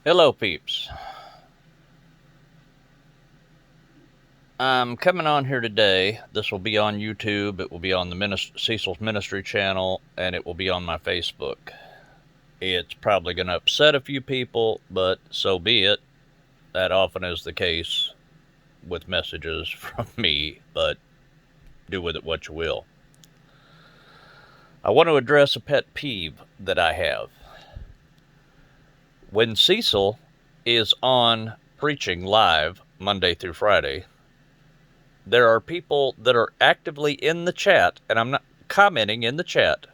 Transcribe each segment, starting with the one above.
Hello, peeps. I'm coming on here today. This will be on YouTube, it will be on the Cecil's Ministry channel, and it will be on my Facebook. It's probably going to upset a few people, but so be it. That often is the case with messages from me, but do with it what you will. I want to address a pet peeve that I have. When Cecil is on preaching live Monday through Friday, there are people that are actively in the chat, and I'm not commenting in the chat,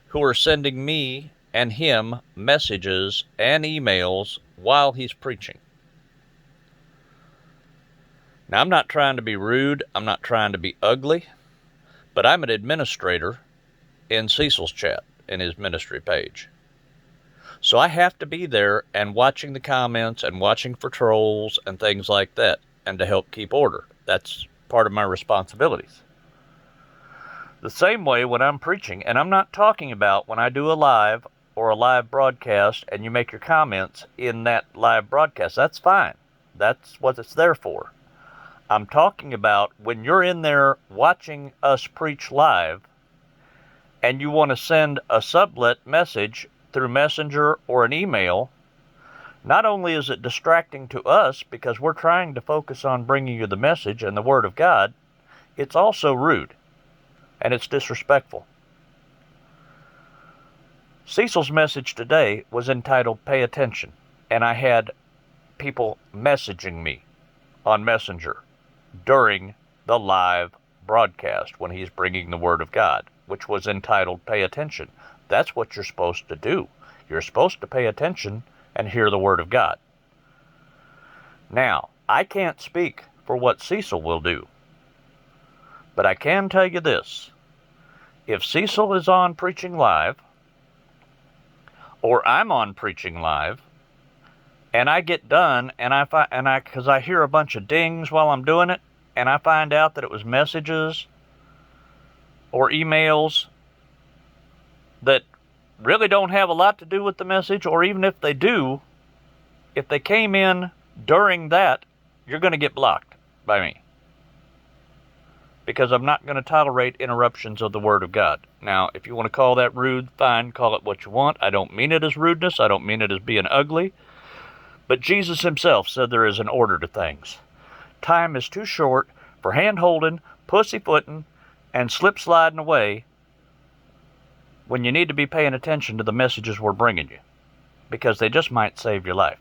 who are sending me and him messages and emails while he's preaching. Now, I'm not trying to be rude, I'm not trying to be ugly, but I'm an administrator in Cecil's chat, in his ministry page. So I have to be there and watching the comments and watching for trolls and things like that, and to help keep order. That's part of my responsibilities. The same way when I'm preaching, and I'm not talking about when I do a live or a live broadcast and you make your comments in that live broadcast. That's fine. That's what it's there for. I'm talking about when you're in there watching us preach live and you want to send a sublet message through Messenger or an email. Not only is it distracting to us because we're trying to focus on bringing you the message and the Word of God, it's also rude and it's disrespectful. Cecil's message today was entitled Pay Attention, and I had people messaging me on Messenger during the live broadcast when he's bringing the Word of God, which was entitled Pay Attention. That's what you're supposed to do. You're supposed to pay attention and hear the Word of God. Now, I can't speak for what Cecil will do, but I can tell you this. If Cecil is on preaching live, or I'm on preaching live, and I get done, because I hear a bunch of dings while I'm doing it, and I find out that it was messages or emails that really don't have a lot to do with the message, or even if they do, if they came in during that, you're going to get blocked by me. Because I'm not going to tolerate interruptions of the Word of God. Now, if you want to call that rude, fine, call it what you want. I don't mean it as rudeness. I don't mean it as being ugly. But Jesus himself said there is an order to things. Time is too short for hand-holding, pussyfooting, and slip-sliding away when you need to be paying attention to the messages we're bringing you, because they just might save your life.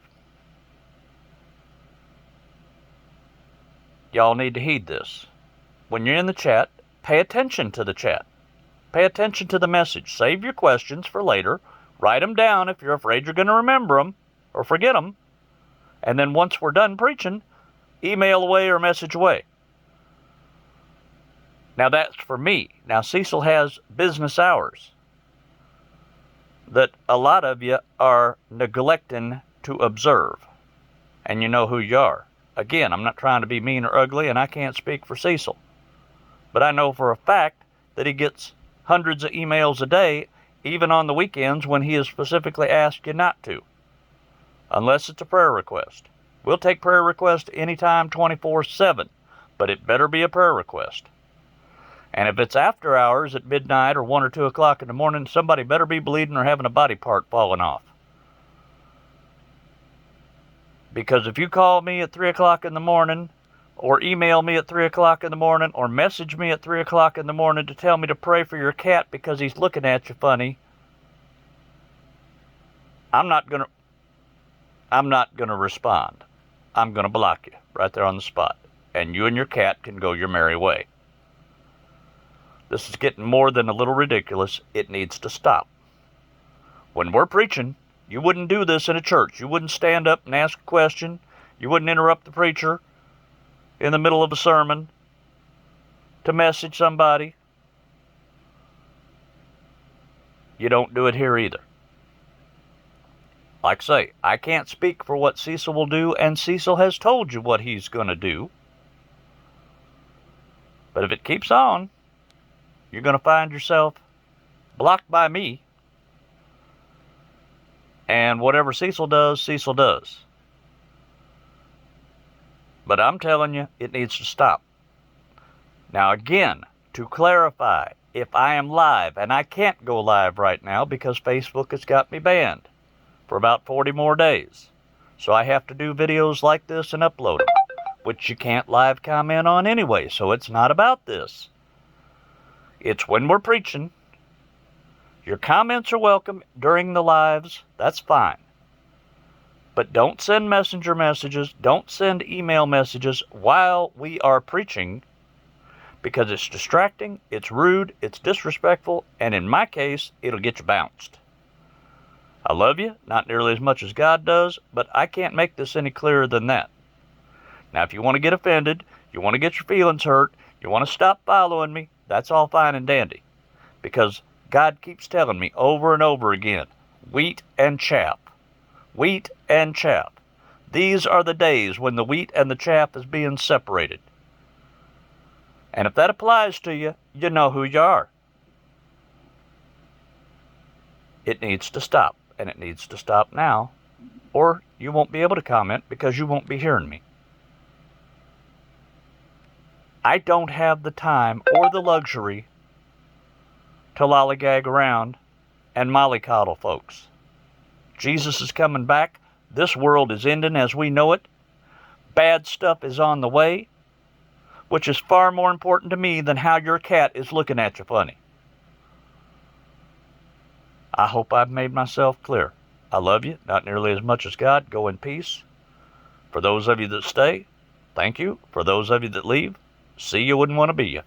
Y'all need to heed this. When you're in the chat, pay attention to the chat. Pay attention to the message. Save your questions for later. Write them down if you're afraid you're going to remember them or forget them. And then once we're done preaching, email away or message away. Now that's for me. Now Cecil has business hours that a lot of you are neglecting to observe. And you know who you are. Again, I'm not trying to be mean or ugly, and I can't speak for Cecil. But I know for a fact that he gets hundreds of emails a day, even on the weekends when he has specifically asked you not to. Unless it's a prayer request. We'll take prayer requests anytime, 24/7, but it better be a prayer request. And if it's after hours at midnight or 1 or 2 o'clock in the morning, somebody better be bleeding or having a body part falling off. Because if you call me at 3 o'clock in the morning, or email me at 3 o'clock in the morning, or message me at 3 o'clock in the morning to tell me to pray for your cat because he's looking at you funny, I'm not gonna respond. I'm gonna block you right there on the spot. And you and your cat can go your merry way. This is getting more than a little ridiculous. It needs to stop. When we're preaching, you wouldn't do this in a church. You wouldn't stand up and ask a question. You wouldn't interrupt the preacher in the middle of a sermon to message somebody. You don't do it here either. Like I say, I can't speak for what Cecil will do, and Cecil has told you what he's going to do. But if it keeps on, you're going to find yourself blocked by me And whatever Cecil does, Cecil does. But I'm telling you, it needs to stop. Now again, to clarify, if I am live, and I can't go live right now because Facebook has got me banned for about 40 more days. So I have to do videos like this and upload them, which you can't live comment on anyway, so it's not about this. It's when we're preaching. Your comments are welcome during the lives, that's fine. But don't send messenger messages, don't send email messages while we are preaching, because it's distracting, it's rude, it's disrespectful, and in my case, it'll get you bounced. I love you, not nearly as much as God does, but I can't make this any clearer than that. Now, if you want to get offended, you want to get your feelings hurt, you want to stop following me, that's all fine and dandy. Because God keeps telling me over and over again, wheat and chaff. Wheat and chaff. These are the days when the wheat and the chaff is being separated. And if that applies to you, you know who you are. It needs to stop, and it needs to stop now, or you won't be able to comment because you won't be hearing me. I don't have the time or the luxury to lollygag around and mollycoddle folks. Jesus is coming back. This world is ending as we know it. Bad stuff is on the way, which is far more important to me than how your cat is looking at you funny. I hope I've made myself clear. I love you, not nearly as much as God. Go in peace. For those of you that stay, thank you. For those of you that leave, see you wouldn't want to be you.